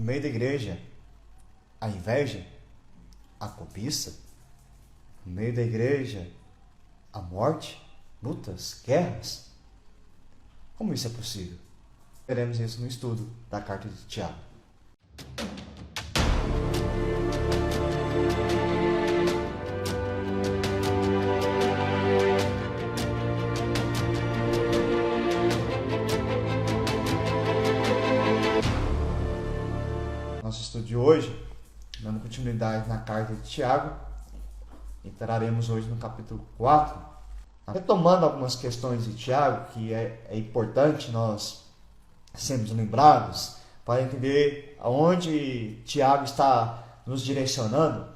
no meio da igreja, a inveja, a cobiça, no meio da igreja, a morte, lutas, guerras. Como isso é possível? Veremos isso no estudo da carta de Tiago. Nosso estudo de hoje, dando continuidade na carta de Tiago, entraremos hoje no capítulo 4, retomando algumas questões de Tiago, que é importante nós sermos lembrados para entender aonde Tiago está nos direcionando.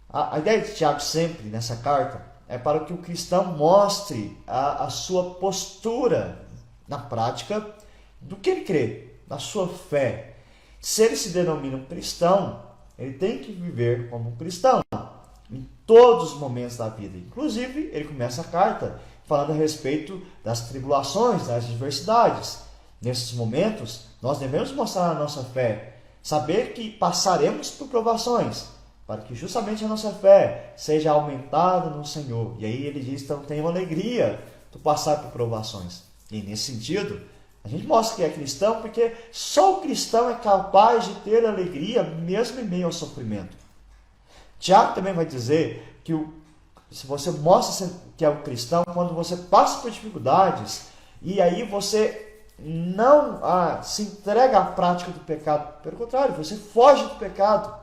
A ideia de Tiago sempre nessa carta é para que o cristão mostre a sua postura na prática do que ele crê, da sua fé. Se ele se denomina um cristão, ele tem que viver como um cristão em todos os momentos da vida. Inclusive, ele começa a carta falando a respeito das tribulações, das adversidades. Nesses momentos, nós devemos mostrar a nossa fé, saber que passaremos por provações, para que justamente a nossa fé seja aumentada no Senhor. E aí ele diz, então, tenham alegria de passar por provações. E nesse sentido, a gente mostra que é cristão, porque só o cristão é capaz de ter alegria mesmo em meio ao sofrimento. Tiago também vai dizer que se você mostra que é um cristão, quando você passa por dificuldades, e aí você não se entrega à prática do pecado. Pelo contrário, você foge do pecado.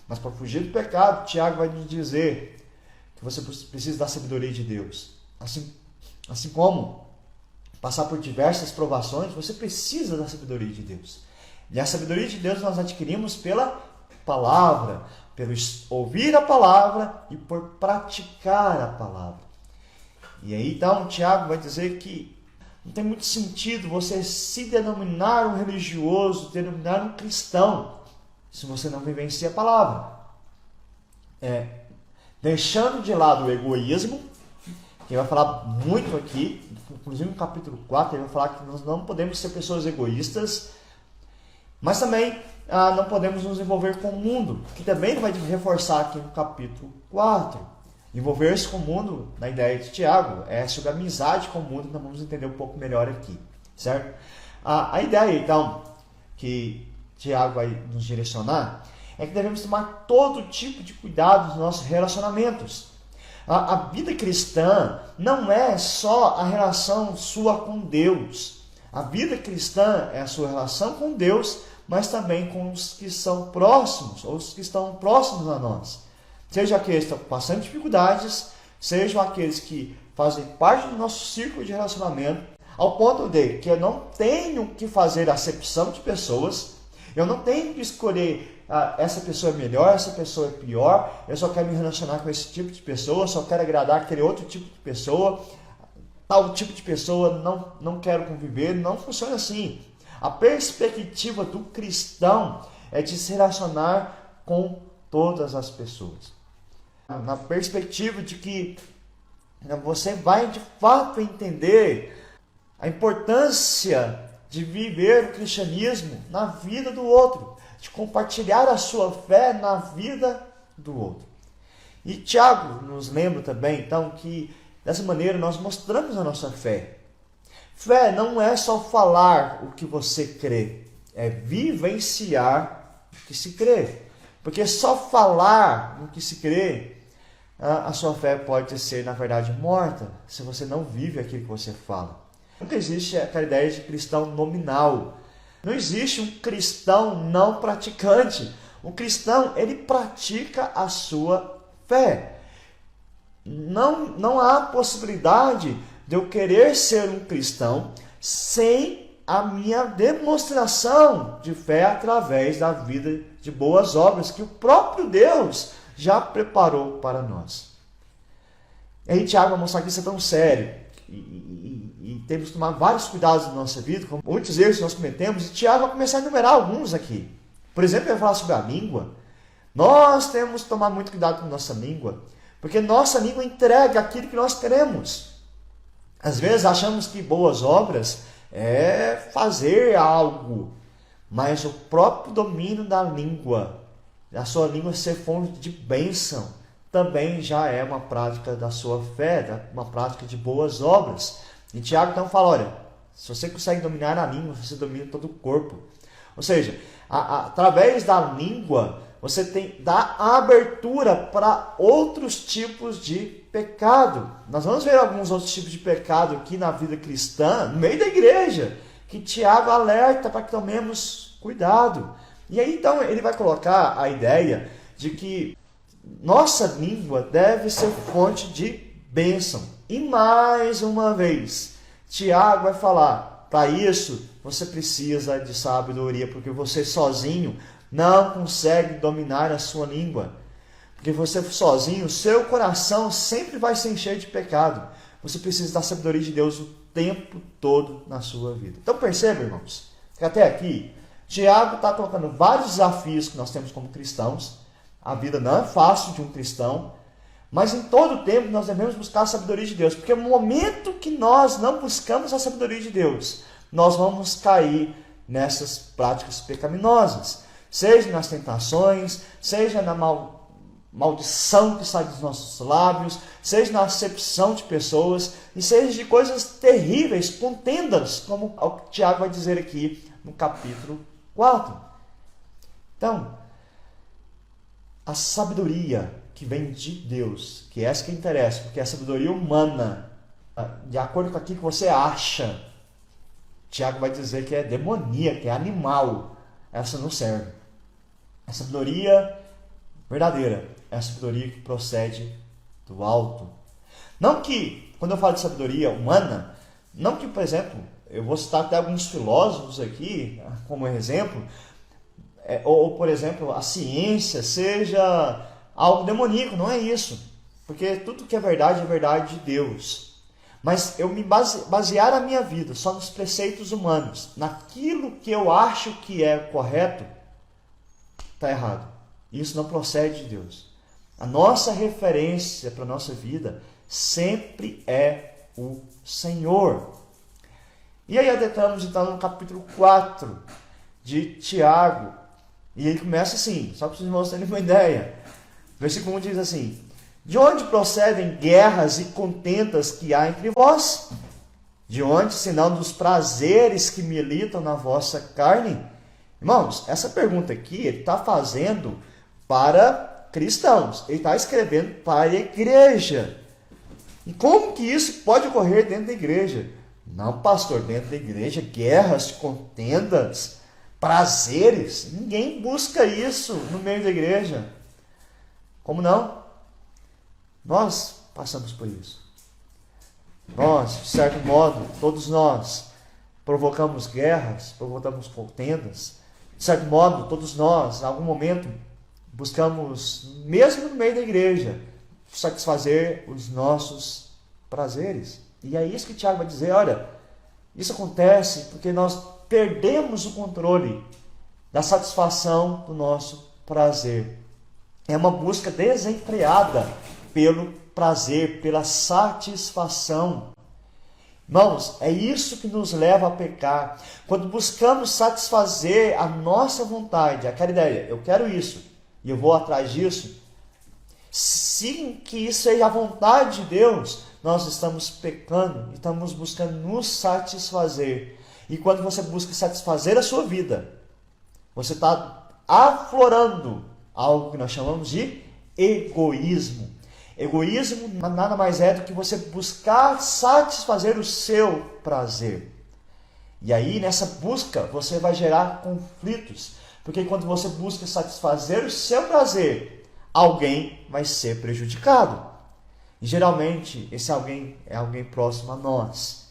Mas para fugir do pecado, Tiago vai nos dizer que você precisa da sabedoria de Deus. Assim como passar por diversas provações, você precisa da sabedoria de Deus. E a sabedoria de Deus nós adquirimos pela palavra, pelo ouvir a palavra e por praticar a palavra. E aí então Tiago vai dizer que não tem muito sentido você se denominar um religioso, denominar um cristão, se você não vivencia a palavra. Deixando de lado o egoísmo, que ele vai falar muito aqui, inclusive no capítulo 4, ele vai falar que nós não podemos ser pessoas egoístas, mas também não podemos nos envolver com o mundo, que também ele vai reforçar aqui no capítulo 4. Envolver-se com o mundo, na ideia de Tiago, é sobre amizade com o mundo, nós vamos entender um pouco melhor aqui, certo? A ideia, então, que Tiago vai nos direcionar, é que devemos tomar todo tipo de cuidado nos nossos relacionamentos. A vida cristã não é só a relação sua com Deus. A vida cristã é a sua relação com Deus, mas também com os que são próximos, ou os que estão próximos a nós. Seja aqueles que estão passando dificuldades, sejam aqueles que fazem parte do nosso círculo de relacionamento, ao ponto de que eu não tenho que fazer acepção de pessoas, eu não tenho que escolher essa pessoa é melhor, essa pessoa é pior, eu só quero me relacionar com esse tipo de pessoa, só quero agradar aquele outro tipo de pessoa, tal tipo de pessoa não quero conviver. Não funciona assim. A perspectiva do cristão é de se relacionar com todas as pessoas. Na perspectiva de que você vai de fato entender a importância de viver o cristianismo na vida do outro, de compartilhar a sua fé na vida do outro. E Tiago nos lembra também, então, que dessa maneira nós mostramos a nossa fé. Fé não é só falar o que você crê, é vivenciar o que se crê. Porque só falar no que se crê, a sua fé pode ser, na verdade, morta, se você não vive aquilo que você fala. Nunca existe aquela ideia de cristão nominal. Não existe um cristão não praticante. O cristão, ele pratica a sua fé. Não há possibilidade de eu querer ser um cristão sem a minha demonstração de fé através da vida de boas obras que o próprio Deus já preparou para nós. E aí Tiago vai mostrar que isso é tão sério. E temos que tomar vários cuidados na nossa vida, como muitos erros que nós cometemos, e Tiago vai começar a enumerar alguns aqui. Por exemplo, ele vai falar sobre a língua. Nós temos que tomar muito cuidado com a nossa língua, porque nossa língua entrega aquilo que nós queremos. Às vezes achamos que boas obras é fazer algo, mas o próprio domínio da língua, a sua língua ser fonte de bênção, também já é uma prática da sua fé, uma prática de boas obras. E Tiago então fala, olha, se você consegue dominar a língua, você domina todo o corpo. Ou seja, através da língua, você dá abertura para outros tipos de pecado. Nós vamos ver alguns outros tipos de pecado aqui na vida cristã, no meio da igreja, que Tiago alerta para que tomemos cuidado. E aí então ele vai colocar a ideia de que nossa língua deve ser fonte de bênção. E mais uma vez, Tiago vai falar, para isso você precisa de sabedoria, porque você sozinho não consegue dominar a sua língua. Porque você sozinho, seu coração sempre vai se encher de pecado. Você precisa da sabedoria de Deus o tempo todo na sua vida. Então perceba, irmãos, que até aqui, Tiago está colocando vários desafios que nós temos como cristãos. A vida não é fácil de um cristão, mas em todo tempo nós devemos buscar a sabedoria de Deus. Porque no momento que nós não buscamos a sabedoria de Deus, nós vamos cair nessas práticas pecaminosas. Seja nas tentações, seja na maldição que sai dos nossos lábios, seja na acepção de pessoas, e seja de coisas terríveis, contendas, como o Tiago vai dizer aqui no capítulo 4. Então, a sabedoria que vem de Deus, que é essa que interessa, porque é a sabedoria humana, de acordo com aquilo que você acha, Tiago vai dizer que é demoníaca, que é animal, essa não serve. A sabedoria verdadeira é a sabedoria que procede do alto. Não que, quando eu falo de sabedoria humana, não que, por exemplo, eu vou citar até alguns filósofos aqui, como exemplo, ou por exemplo, a ciência seja algo demoníaco, não é isso. Porque tudo que é verdade de Deus. Mas eu me basear a minha vida só nos preceitos humanos, naquilo que eu acho que é correto, está errado. Isso não procede de Deus. A nossa referência para a nossa vida sempre é o Senhor. E aí adentramos então no capítulo 4 de Tiago. E ele começa assim, só para vocês mostrarem uma ideia. Versículo 1 diz assim: de onde procedem guerras e contendas que há entre vós? De onde, senão dos prazeres que militam na vossa carne? Irmãos, essa pergunta aqui ele está fazendo para cristãos. Ele está escrevendo para a igreja. E como que isso pode ocorrer dentro da igreja? Não, pastor, dentro da igreja, guerras, contendas, prazeres. Ninguém busca isso no meio da igreja. Como não? Nós passamos por isso. Nós, de certo modo, todos nós provocamos guerras, provocamos contendas. De certo modo, todos nós, em algum momento, buscamos, mesmo no meio da igreja, satisfazer os nossos prazeres. E é isso que Tiago vai dizer, olha, isso acontece porque nós perdemos o controle da satisfação do nosso prazer. É uma busca desenfreada pelo prazer, pela satisfação. Irmãos, é isso que nos leva a pecar. Quando buscamos satisfazer a nossa vontade, aquela ideia, eu quero isso, e eu vou atrás disso, sim que isso seja a vontade de Deus, nós estamos pecando, estamos buscando nos satisfazer. E quando você busca satisfazer a sua vida, você está aflorando algo que nós chamamos de egoísmo. Egoísmo nada mais é do que você buscar satisfazer o seu prazer. E aí, nessa busca, você vai gerar conflitos. Porque quando você busca satisfazer o seu prazer, alguém vai ser prejudicado. E geralmente, esse alguém é alguém próximo a nós.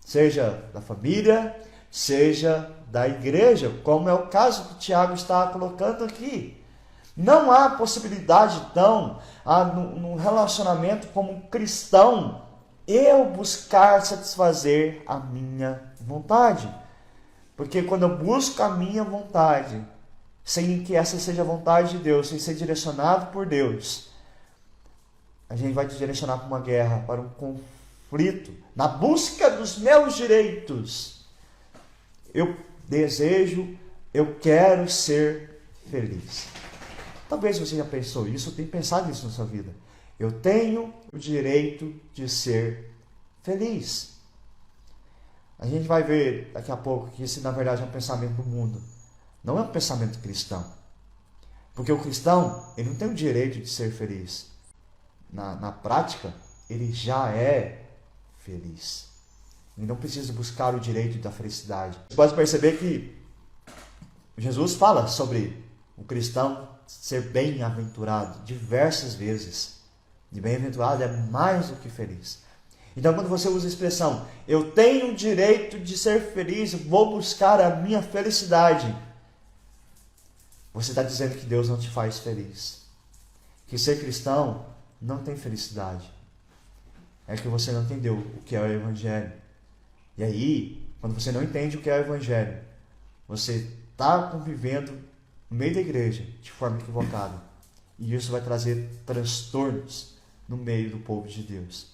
Seja da família, seja da igreja, como é o caso que o Tiago está colocando aqui. Não há possibilidade, então, no relacionamento como cristão, eu buscar satisfazer a minha vontade. Porque quando eu busco a minha vontade, sem que essa seja a vontade de Deus, sem ser direcionado por Deus, a gente vai te direcionar para uma guerra, para um conflito, na busca dos meus direitos. Eu desejo Eu quero ser feliz. Talvez você já pensou isso, ou tenha pensado nisso na sua vida. Eu tenho o direito de ser feliz. A gente vai ver daqui a pouco que esse, na verdade, é um pensamento do mundo. Não é um pensamento cristão. Porque o cristão, ele não tem o direito de ser feliz. Na prática, ele já é feliz. Ele não precisa buscar o direito da felicidade. Você pode perceber que Jesus fala sobre o cristão ser bem-aventurado diversas vezes. E bem-aventurado é mais do que feliz. Então, quando você usa a expressão, eu tenho o direito de ser feliz, vou buscar a minha felicidade, você está dizendo que Deus não te faz feliz. Que ser cristão não tem felicidade. É que você não entendeu o que é o Evangelho. E aí, quando você não entende o que é o Evangelho, você está convivendo no meio da igreja de forma equivocada. E isso vai trazer transtornos no meio do povo de Deus.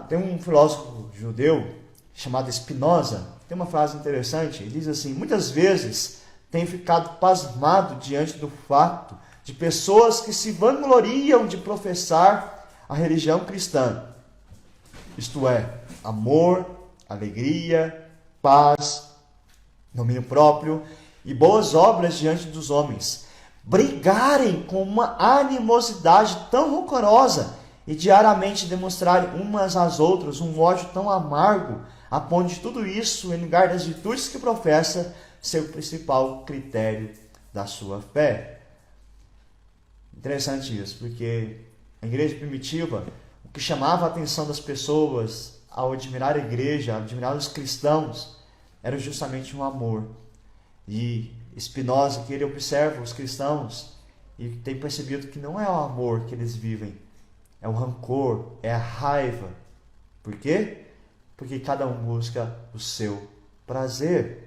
Tem um filósofo judeu chamado Spinoza, tem uma frase interessante, ele diz assim: muitas vezes tenho ficado pasmado diante do fato de pessoas que se vangloriam de professar a religião cristã, isto é, amor, alegria, paz, domínio próprio e boas obras diante dos homens, brigarem com uma animosidade tão rancorosa e diariamente demonstrarem umas às outras um ódio tão amargo, a ponto de tudo isso, em lugar das virtudes que professa, ser o principal critério da sua fé. Interessante isso, porque a igreja primitiva, o que chamava a atenção das pessoas ao admirar a igreja, ao admirar os cristãos, era justamente um amor. E Spinoza, que ele observa os cristãos e tem percebido que não é o amor que eles vivem, é o rancor, é a raiva. Por quê? Porque cada um busca o seu prazer.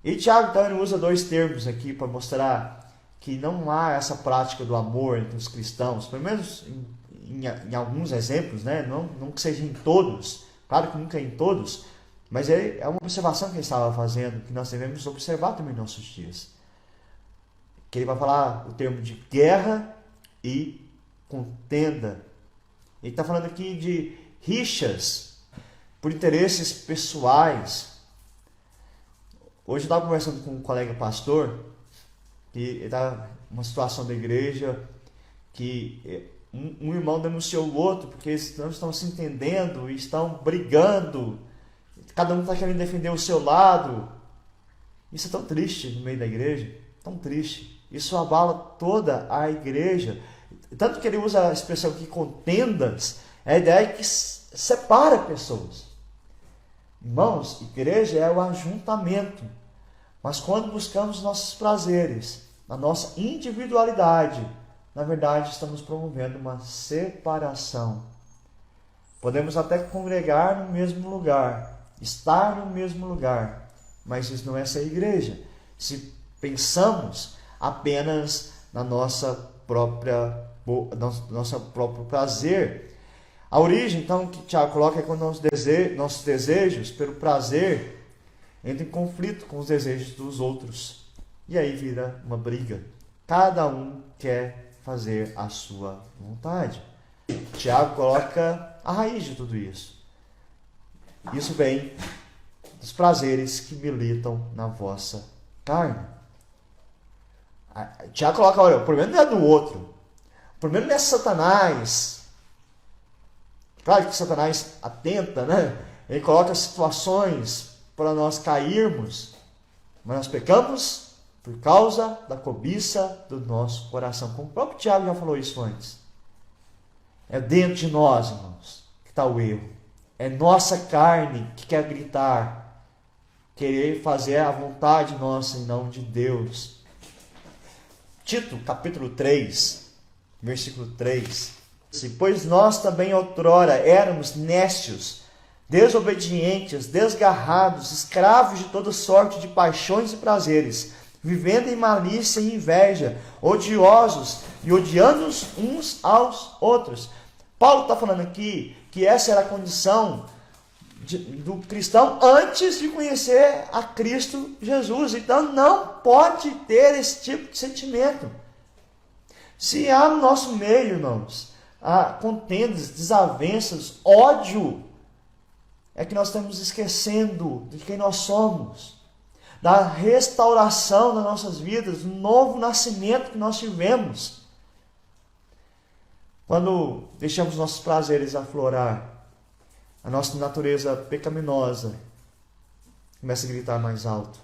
E Tiago então ele usa dois termos aqui para mostrar que não há essa prática do amor entre os cristãos, pelo menos em alguns exemplos, né? Não que seja em todos, claro que nunca é em todos, mas é uma observação que ele estava fazendo, que nós devemos observar também nos nossos dias. Que ele vai falar o termo de guerra e contenda. Ele está falando aqui de rixas por interesses pessoais. Hoje eu estava conversando com um colega pastor, que está numa situação da igreja, que um irmão denunciou o outro, porque eles não estão se entendendo e estão brigando, cada um está querendo defender o seu lado. Isso é tão triste no meio da igreja, tão triste. Isso abala toda a igreja. Tanto que ele usa a expressão que contendas, é a ideia que separa pessoas. Irmãos, igreja é o ajuntamento. Mas quando buscamos nossos prazeres, na nossa individualidade, na verdade estamos promovendo uma separação. Podemos até congregar no mesmo lugar, estar no mesmo lugar, mas isso não é ser igreja. Se pensamos apenas na nosso próprio prazer. A origem, então, que Tiago coloca é quando nossos desejos, pelo prazer, entram em conflito com os desejos dos outros. E aí vira uma briga. Cada um quer fazer a sua vontade. Tiago coloca a raiz de tudo isso. Isso vem dos prazeres que militam na vossa carne. Tiago coloca, olha, o problema não é do outro. O problema não é Satanás. Claro que Satanás atenta, né? Ele coloca situações para nós cairmos, mas nós pecamos por causa da cobiça do nosso coração. Como o próprio Tiago já falou isso antes. É dentro de nós, irmãos, que está o erro. É nossa carne que quer gritar, querer fazer a vontade nossa em nome de Deus. Tito, capítulo 3, versículo 3. Pois nós também outrora éramos nécios, desobedientes, desgarrados, escravos de toda sorte de paixões e prazeres, vivendo em malícia e inveja, odiosos e odiando uns aos outros. Paulo está falando aqui que essa era a condição do cristão antes de conhecer a Cristo Jesus. Então não pode ter esse tipo de sentimento. Se há no nosso meio, irmãos, há contendas, desavenças, ódio, é que nós estamos esquecendo de quem nós somos, da restauração das nossas vidas, do novo nascimento que nós tivemos. Quando deixamos nossos prazeres aflorar, a nossa natureza pecaminosa começa a gritar mais alto.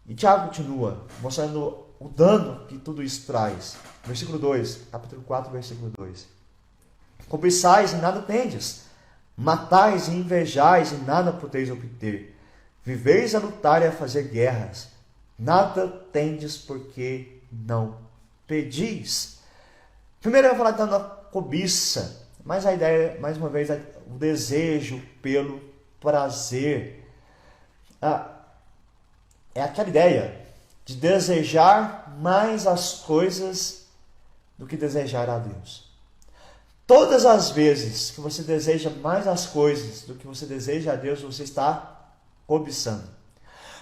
E Tiago continua mostrando o dano que tudo isso traz. Versículo 2, capítulo 4, versículo 2. Cobiçais e nada tendes, matais e invejais e nada podeis obter. Viveis a lutar e a fazer guerras, nada tendes porque não pedis. Primeiro eu vou falar então da cobiça, mas a ideia, mais uma vez, é o desejo pelo prazer. É aquela ideia de desejar mais as coisas do que desejar a Deus. Todas as vezes que você deseja mais as coisas do que você deseja a Deus, você está cobiçando.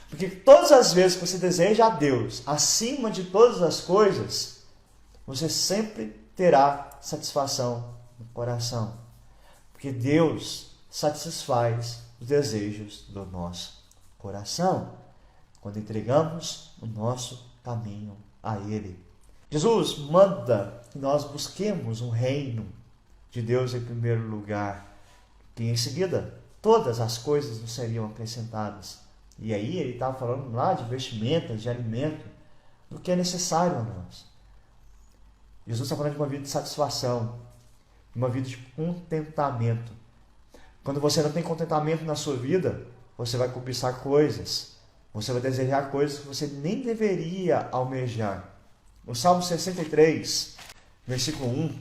Porque todas as vezes que você deseja a Deus acima de todas as coisas, você sempre terá satisfação no coração. Porque Deus satisfaz os desejos do nosso coração quando entregamos o nosso caminho a Ele. Jesus manda que nós busquemos um reino de Deus em primeiro lugar, que em seguida todas as coisas nos seriam acrescentadas. E aí ele estava falando lá de vestimentas, de alimento, do que é necessário a nós. Jesus está falando de uma vida de satisfação, de uma vida de contentamento. Quando você não tem contentamento na sua vida, você vai cobiçar coisas, você vai desejar coisas que você nem deveria almejar. No Salmo 63, versículo 1,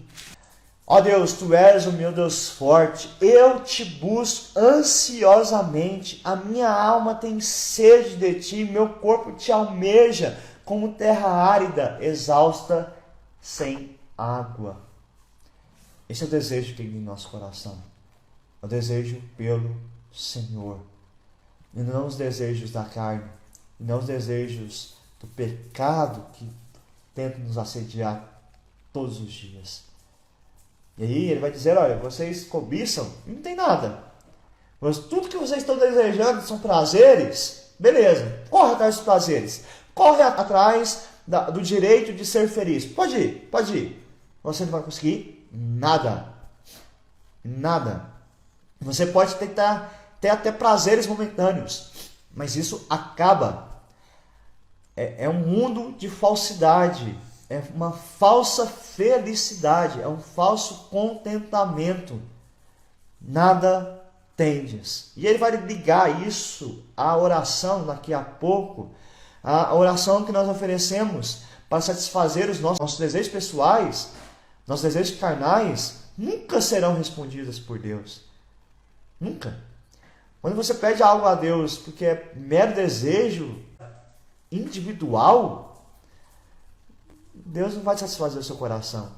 ó Deus, Tu és o meu Deus forte, eu te busco ansiosamente, a minha alma tem sede de Ti, meu corpo Te almeja, como terra árida, exausta, sem água. Esse é o desejo que tem em nosso coração, o desejo pelo Senhor, e não os desejos da carne, e não os desejos do pecado que tenta nos assediar todos os dias. E aí ele vai dizer, olha, vocês cobiçam e não tem nada. Mas tudo que vocês estão desejando são prazeres, beleza, corre atrás dos prazeres. Corre atrás do direito de ser feliz. Pode ir, pode ir. Você não vai conseguir nada. Nada. Você pode tentar ter até prazeres momentâneos, mas isso acaba. É um mundo de falsidade. É uma falsa felicidade, é um falso contentamento. Nada tendes. E ele vai ligar isso à oração daqui a pouco, a oração que nós oferecemos para satisfazer os nossos desejos pessoais, nossos desejos carnais, nunca serão respondidas por Deus. Nunca. Quando você pede algo a Deus porque é mero desejo individual, Deus não vai satisfazer o seu coração.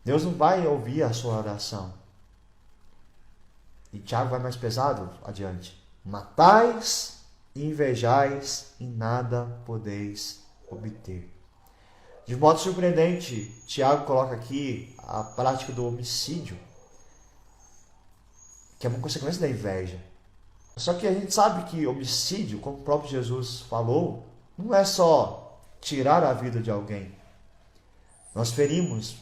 Deus não vai ouvir a sua oração. E Tiago vai mais pesado adiante. Matais e invejais e nada podeis obter. De modo surpreendente, Tiago coloca aqui a prática do homicídio, que é uma consequência da inveja. Só que a gente sabe que homicídio, como o próprio Jesus falou, não é só tirar a vida de alguém. Nós ferimos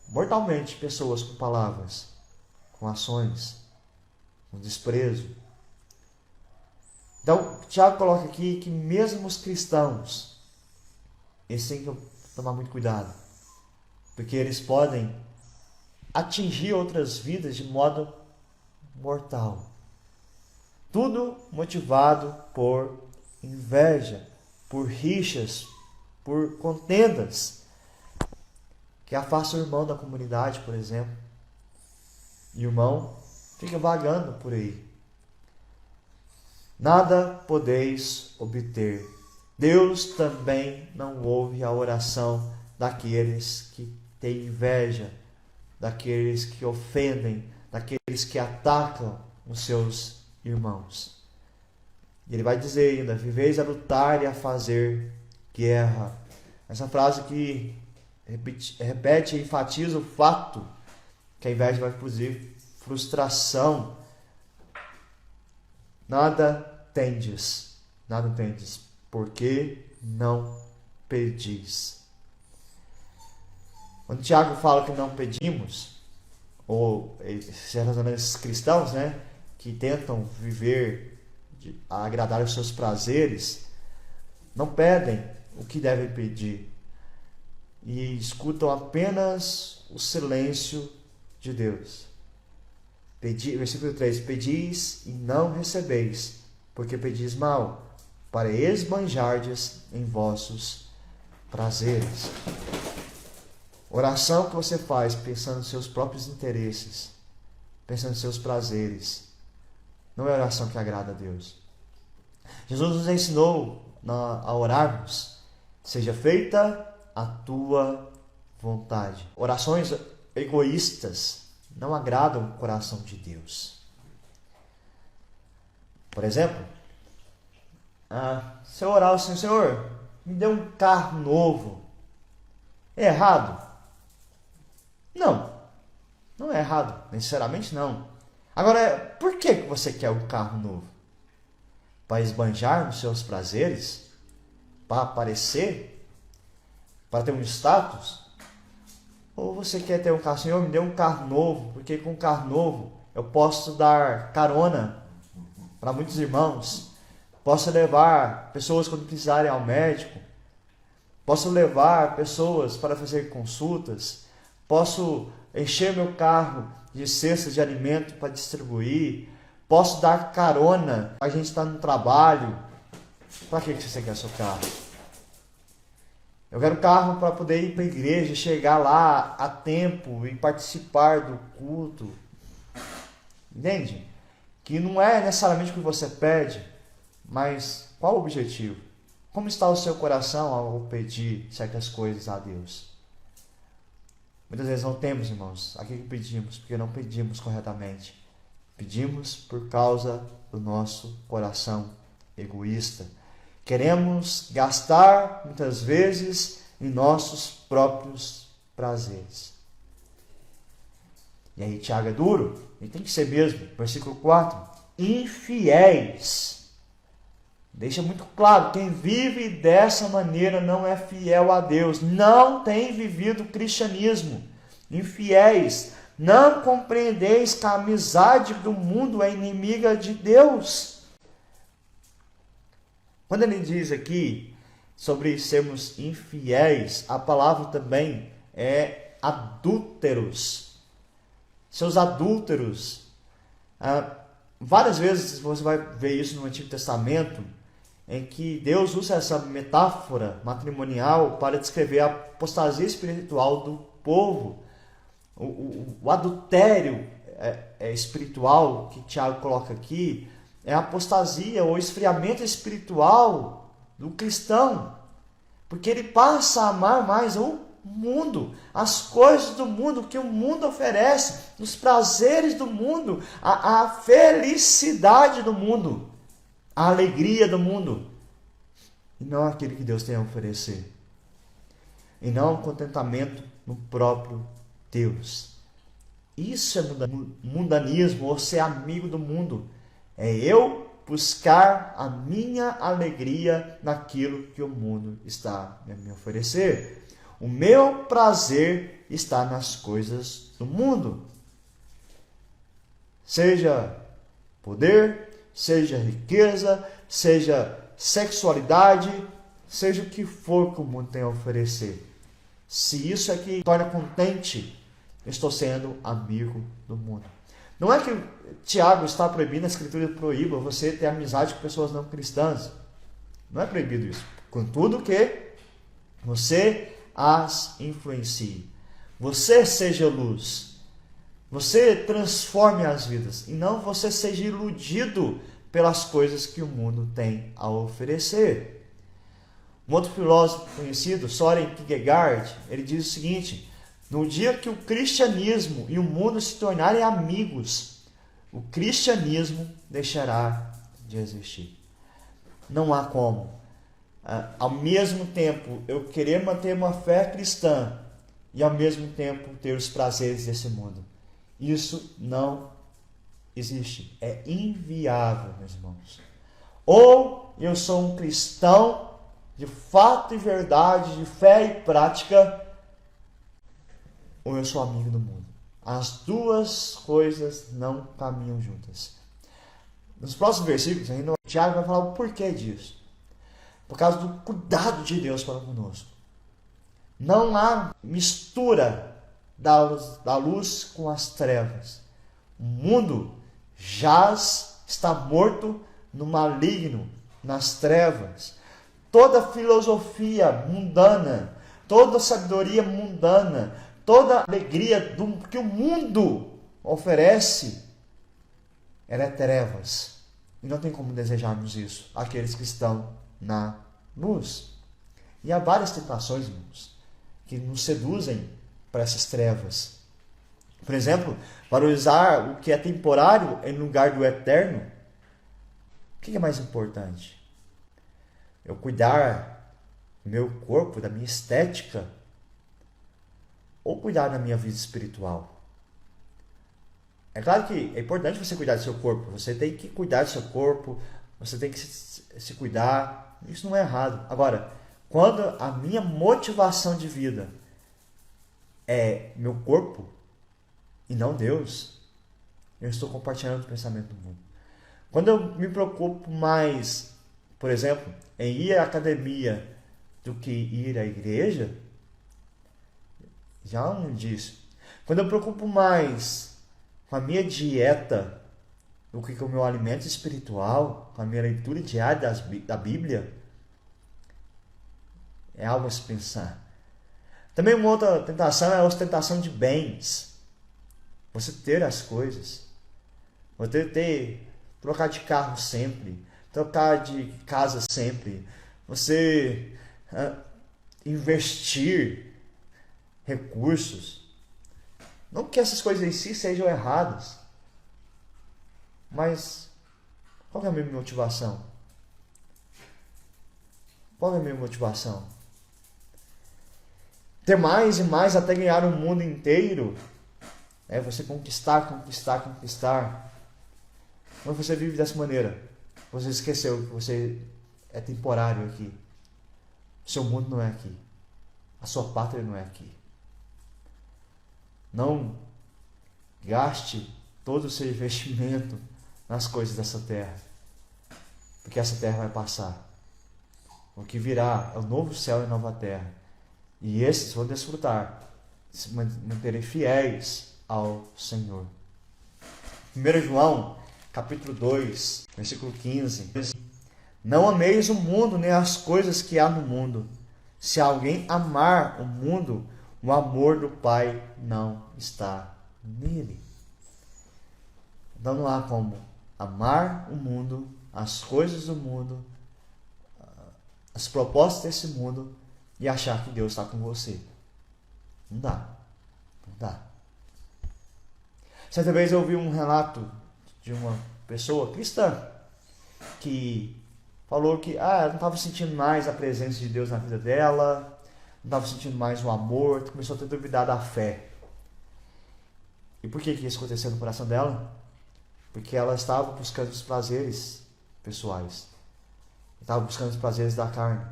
mortalmente pessoas com palavras, com ações, com desprezo. Então, Tiago coloca aqui que mesmo os cristãos, eles têm que tomar muito cuidado, porque eles podem atingir outras vidas de modo mortal. Tudo motivado por inveja, por rixas, por contendas, que afasta o irmão da comunidade, por exemplo. E o irmão fica vagando por aí. Nada podeis obter. Deus também não ouve a oração daqueles que têm inveja, daqueles que ofendem, daqueles aqueles que atacam os seus irmãos. E ele vai dizer ainda: viveis a lutar e a fazer guerra. Essa frase que repete e enfatiza o fato que a inveja vai produzir frustração. Nada tendes, porque não pedis. Quando Tiago fala que não pedimos, ou esses cristãos, né, que tentam viver a agradar os seus prazeres, não pedem o que devem pedir e escutam apenas o silêncio de Deus. Versículo 3: pedis e não recebeis, porque pedis mal, para esbanjardes em vossos prazeres. Oração que você faz pensando nos seus próprios interesses, pensando nos seus prazeres, não é oração que agrada a Deus. Jesus nos ensinou a orarmos: seja feita a tua vontade. Orações egoístas não agradam o coração de Deus. Por exemplo, se eu orar assim: Senhor, me dê um carro novo, é errado? Não é errado, necessariamente não. Agora, por que você quer um carro novo? Para esbanjar nos seus prazeres? Para aparecer? Para ter um status? Ou você quer ter um carro? Senhor, me dê um carro novo, porque com um carro novo eu posso dar carona para muitos irmãos, posso levar pessoas quando precisarem ao médico, posso levar pessoas para fazer consultas, posso encher meu carro de cestas de alimento para distribuir, posso dar carona, a gente está no trabalho. Para que você quer seu carro? Eu quero carro para poder ir para a igreja, chegar lá a tempo e participar do culto. Entende? Que não é necessariamente o que você pede, mas qual o objetivo? Como está o seu coração ao pedir certas coisas a Deus? Muitas vezes não temos, irmãos, aquilo que pedimos, porque não pedimos corretamente. Pedimos por causa do nosso coração egoísta. Queremos gastar, muitas vezes, em nossos próprios prazeres. E aí Tiago é duro, e tem que ser mesmo. Versículo 4. Infiéis. Deixa muito claro, quem vive dessa maneira não é fiel a Deus, não tem vivido o cristianismo. Infiéis, não compreendeis que a amizade do mundo é inimiga de Deus. Quando ele diz aqui sobre sermos infiéis, a palavra também é adúlteros. Seus adúlteros. Várias vezes você vai ver isso no Antigo Testamento, em que Deus usa essa metáfora matrimonial para descrever a apostasia espiritual do povo. O adultério espiritual que Tiago coloca aqui é a apostasia ou esfriamento espiritual do cristão, porque ele passa a amar mais o mundo, as coisas do mundo, o que o mundo oferece, os prazeres do mundo, a felicidade do mundo, a alegria do mundo, e não aquilo que Deus tem a oferecer, e não o contentamento no próprio Deus. Isso é mundanismo, ou ser amigo do mundo. É eu buscar a minha alegria naquilo que o mundo está a me oferecer. O meu prazer está nas coisas do mundo. Seja poder, seja riqueza, seja sexualidade, seja o que for que o mundo tem a oferecer. Se isso é que torna contente, eu estou sendo amigo do mundo. Não é que Tiago está proibindo, a Escritura proíba você ter amizade com pessoas não cristãs. Não é proibido isso. Contudo que você as influencie. Você seja luz. Você transforme as vidas. E não você seja iludido pelas coisas que o mundo tem a oferecer. Um outro filósofo conhecido, Søren Kierkegaard, ele diz o seguinte: no dia que o cristianismo e o mundo se tornarem amigos, o cristianismo deixará de existir. Não há como, ao mesmo tempo, eu querer manter uma fé cristã e ao mesmo tempo ter os prazeres desse mundo. Isso não existe. É inviável, meus irmãos. Ou eu sou um cristão de fato e verdade, de fé e prática, ou eu sou amigo do mundo. As duas coisas não caminham juntas. Nos próximos versículos, ainda o Tiago vai falar o porquê disso. Por causa do cuidado de Deus para conosco. Não há mistura da luz com as trevas. O mundo está morto no maligno, nas trevas. Toda filosofia mundana, toda sabedoria mundana, toda alegria que o mundo oferece, ela é trevas. E não tem como desejarmos isso, aqueles que estão na luz. E há várias tentações, irmãos, que nos seduzem para essas trevas. Por exemplo, valorizar o que é temporário em lugar do eterno. O que é mais importante? Eu cuidar do meu corpo, da minha estética, ou cuidar da minha vida espiritual? É claro que é importante você cuidar do seu corpo. Você tem que cuidar do seu corpo, você tem que se cuidar. Isso não é errado. Agora, quando a minha motivação de vida é meu corpo e não Deus, eu estou compartilhando o pensamento do mundo. Quando eu me preocupo mais, por exemplo, em ir à academia do que ir à igreja, já não disse. Quando eu me preocupo mais com a minha dieta do que com o meu alimento espiritual, com a minha leitura diária da Bíblia, é algo a se pensar. Também uma outra tentação é a ostentação de bens. Você ter as coisas. Você trocar de carro sempre. Trocar de casa sempre. Você investir recursos. Não que essas coisas em si sejam erradas. Mas qual é a minha motivação? Qual é a minha motivação? Ter mais e mais até ganhar o mundo inteiro. É você conquistar. Quando você vive dessa maneira, você esqueceu que você é temporário aqui. O seu mundo não é aqui. A sua pátria não é aqui. Não gaste todo o seu investimento nas coisas dessa terra. Porque essa terra vai passar. O que virá é o novo céu e a nova terra. E esses vão desfrutar, se manterem fiéis ao Senhor. 1 João, capítulo 2, versículo 15. Não ameis o mundo, nem as coisas que há no mundo. Se alguém amar o mundo, o amor do Pai não está nele. Então não há como amar o mundo, as coisas do mundo, as propostas desse mundo, e achar que Deus está com você. Não dá. Não dá. Certa vez eu ouvi um relato de uma pessoa cristã que falou que não estava sentindo mais a presença de Deus na vida dela, não estava sentindo mais o amor, começou a ter duvidado da fé. E por que isso aconteceu no coração dela? Porque ela estava buscando os prazeres pessoais. Estava buscando os prazeres da carne.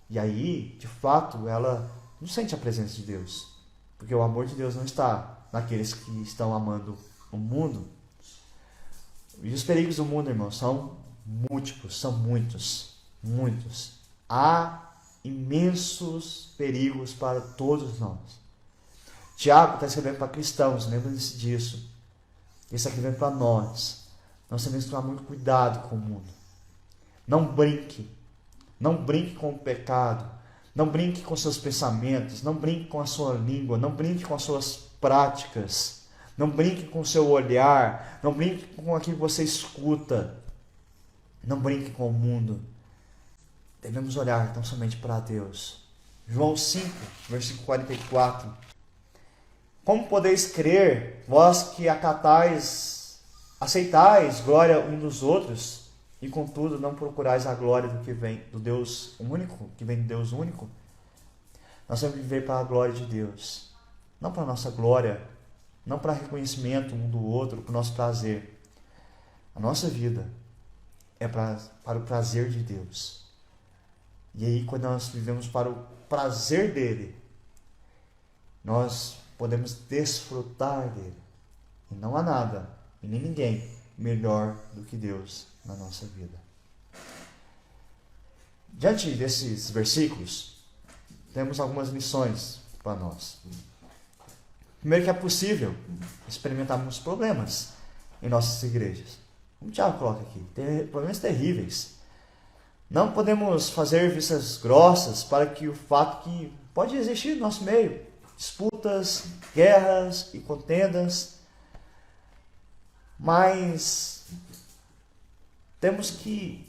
E aí, de fato, ela não sente a presença de Deus. Porque o amor de Deus não está naqueles que estão amando o mundo. E os perigos do mundo, irmãos, são múltiplos, são muitos. Muitos. Há imensos perigos para todos nós. Tiago está escrevendo para cristãos, lembrem-se disso. Ele está escrevendo para nós. Nós temos que tomar muito cuidado com o mundo. Não brinque. Não brinque com o pecado. Não brinque com seus pensamentos. Não brinque com a sua língua. Não brinque com as suas práticas. Não brinque com o seu olhar. Não brinque com aquilo que você escuta. Não brinque com o mundo. Devemos olhar tão somente para Deus. João 5, versículo 44. Como podeis crer, vós que acatais aceitais glória um dos outros, e contudo não procurais a glória do que vem do Deus único, que vem do Deus único, nós temos que viver para a glória de Deus, não para a nossa glória, não para reconhecimento um do outro, para o nosso prazer. A nossa vida é para o prazer de Deus. E aí, quando nós vivemos para o prazer dele, nós podemos desfrutar dele. E não há nada, e nem ninguém, melhor do que Deus na nossa vida. Diante desses versículos, temos algumas lições para nós. Primeiro, que é possível experimentarmos problemas em nossas igrejas. Como o Tiago coloca aqui, tem problemas terríveis. Não podemos fazer vistas grossas para que o fato que pode existir no nosso meio, disputas, guerras e contendas, mas temos que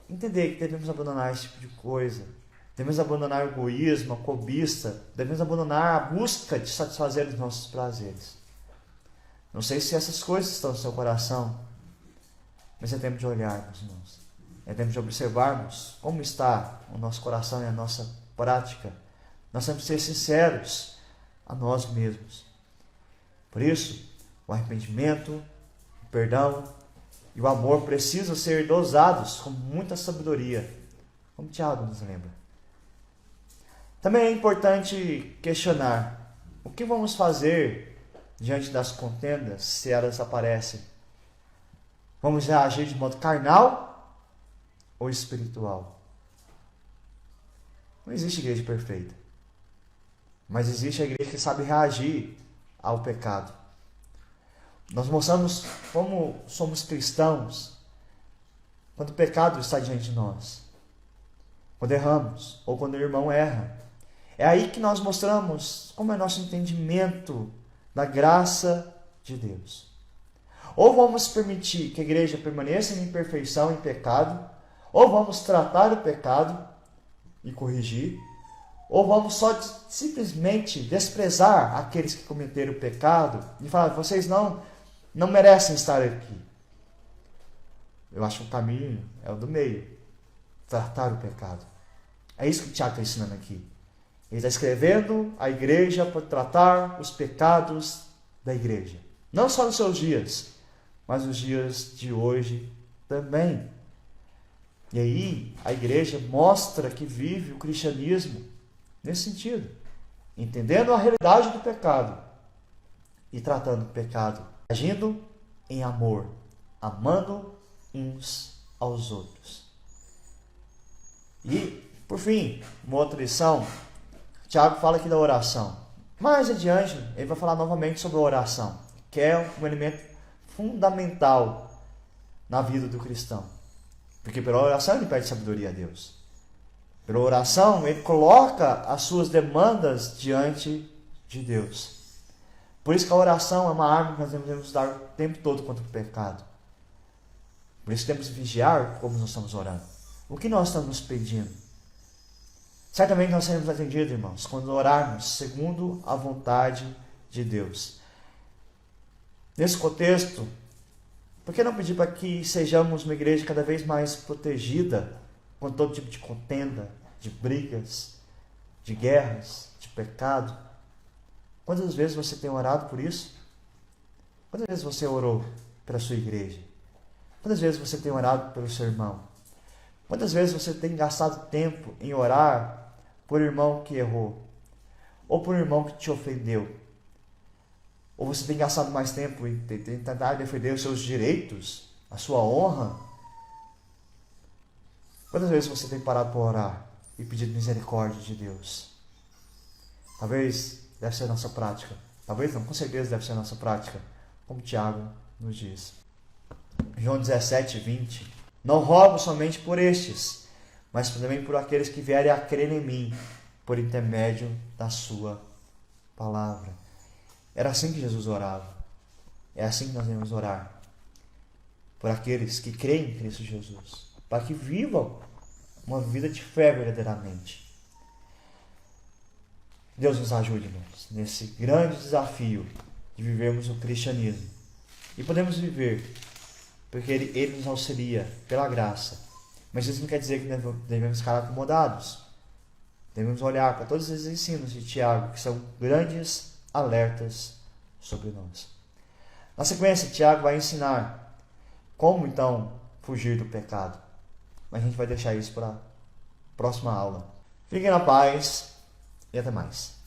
entender que devemos abandonar esse tipo de coisa. Devemos abandonar o egoísmo, a cobiça. Devemos abandonar a busca de satisfazer os nossos prazeres. Não sei se essas coisas estão no seu coração, mas é tempo de olharmos, irmãos. É tempo de observarmos como está o nosso coração e a nossa prática. Nós temos que ser sinceros a nós mesmos. Por isso, o arrependimento, o perdão e o amor precisam ser dosados com muita sabedoria, como Tiago nos lembra. Também é importante questionar o que vamos fazer diante das contendas se elas aparecem. Vamos reagir de modo carnal ou espiritual? Não existe igreja perfeita, mas existe a igreja que sabe reagir ao pecado. Nós mostramos como somos cristãos quando o pecado está diante de nós, quando erramos ou quando o irmão erra. É aí que nós mostramos como é nosso entendimento da graça de Deus. Ou vamos permitir que a igreja permaneça em imperfeição e pecado, ou vamos tratar o pecado e corrigir, ou vamos só simplesmente desprezar aqueles que cometeram o pecado e falar, vocês não merecem estar aqui. Eu acho que o caminho é o do meio, tratar o pecado. É isso que o Tiago está ensinando aqui. Ele está escrevendo a igreja para tratar os pecados da igreja. Não só nos seus dias, mas nos dias de hoje também. E aí a igreja mostra que vive o cristianismo nesse sentido. Entendendo a realidade do pecado e tratando o pecado. Agindo em amor. Amando uns aos outros. E, por fim, uma outra lição. Tiago fala aqui da oração. Mais adiante, ele vai falar novamente sobre a oração, que é um elemento fundamental na vida do cristão. Porque pela oração ele pede sabedoria a Deus. Pela oração ele coloca as suas demandas diante de Deus. Por isso que a oração é uma arma que nós devemos usar o tempo todo contra o pecado. Por isso temos que vigiar como nós estamos orando. O que nós estamos pedindo? Certamente nós seremos atendidos, irmãos, quando orarmos segundo a vontade de Deus. Nesse contexto, por que não pedir para que sejamos uma igreja cada vez mais protegida contra todo tipo de contenda, de brigas, de guerras, de pecado? Quantas vezes você tem orado por isso? Quantas vezes você orou pela sua igreja? Quantas vezes você tem orado pelo seu irmão? Quantas vezes você tem gastado tempo em orar por irmão que errou? Ou por irmão que te ofendeu? Ou você tem gastado mais tempo em tentar defender os seus direitos, a sua honra? Quantas vezes você tem parado para orar e pedido misericórdia de Deus? Talvez deve ser a nossa prática. Talvez não, com certeza deve ser a nossa prática. Como Tiago nos diz. João 17, 20. Não rogo somente por estes, mas também por aqueles que vierem a crer em mim, por intermédio da sua palavra. Era assim que Jesus orava. É assim que nós devemos orar. Por aqueles que creem em Cristo Jesus. Para que vivam uma vida de fé verdadeiramente. Deus nos ajude, irmãos, nesse grande desafio de vivermos o cristianismo E podemos viver, porque Ele nos auxilia pela graça. Mas isso não quer dizer que devemos ficar acomodados. Devemos olhar para todos esses ensinos de Tiago, que são grandes alertas sobre nós. Na sequência, Tiago vai ensinar como, então, fugir do pecado. Mas a gente vai deixar isso para a próxima aula. Fiquem na paz e até mais.